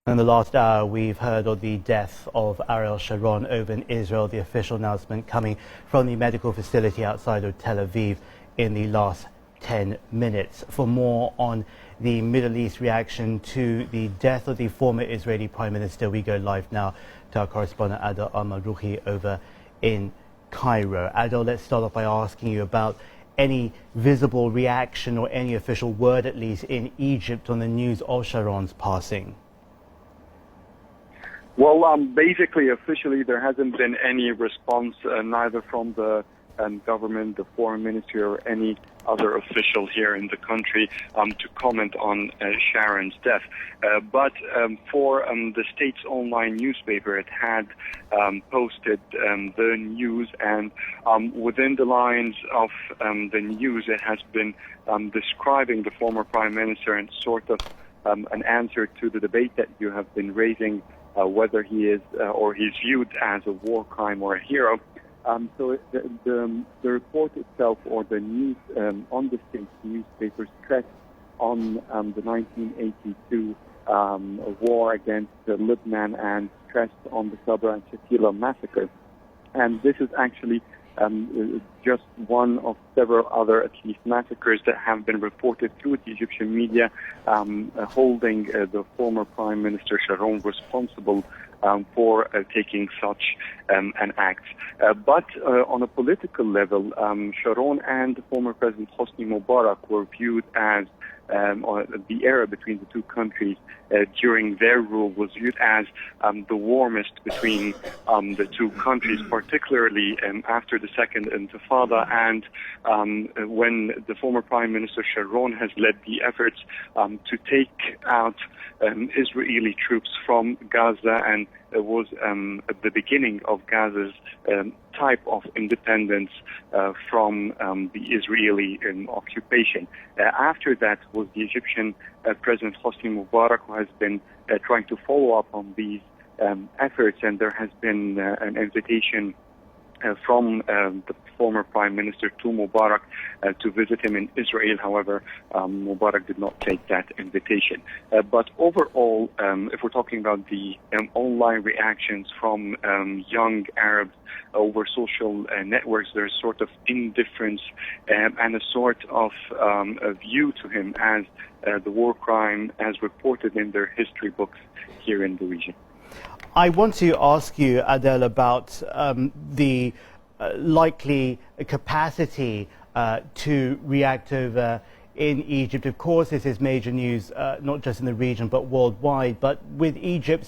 In the last hour, we've heard of the death of Ariel Sharon over in Israel, the official announcement coming from the medical facility outside of Tel Aviv in the last 10 minutes. For more on the Middle East reaction to the death of the former Israeli Prime Minister, we go live now to our correspondent Adel Al-Marouhi over in Cairo. Adel, let's start off by asking you about any visible reaction or any official word, at least, in Egypt on the news of Sharon's passing. Well, basically, officially, there hasn't been any response, neither from the government, the foreign ministry, or any other official here in the country to comment on Sharon's death. But for the state's online newspaper, it had posted the news, and within the lines of the news, it has been describing the former prime minister and sort of an answer to the debate that you have been raising, whether he is or he's viewed as a war crime or a hero. So the report itself, or the news on the state newspaper, stressed on the 1982 war against Lebanon and stressed on the Sabra and Shatila massacre. And this is actually just one of several other, at least, massacres that have been reported through the Egyptian media, holding the former Prime Minister Sharon responsible for taking such an act. But on a political level, Sharon and the former President Hosni Mubarak were viewed as the era between the two countries during their rule was viewed as the warmest between the two countries, particularly after the Second Intifada, and when the former Prime Minister Sharon has led the efforts to take out Israeli troops from Gaza, and it was at the beginning of Gaza's type of independence from the Israeli occupation. After that was the Egyptian President Hosni Mubarak, who has been trying to follow up on these efforts, and there has been an invitation from the former Prime Minister to Mubarak to visit him in Israel. However, Mubarak did not take that invitation. But overall, if we're talking about the online reactions from young Arabs over social networks, there's sort of indifference and a sort of a view to him as the war crime as reported in their history books here in the region. I want to ask you, Adel, about the likely capacity to react over in Egypt. Of course, this is major news, not just in the region, but worldwide. But with Egypt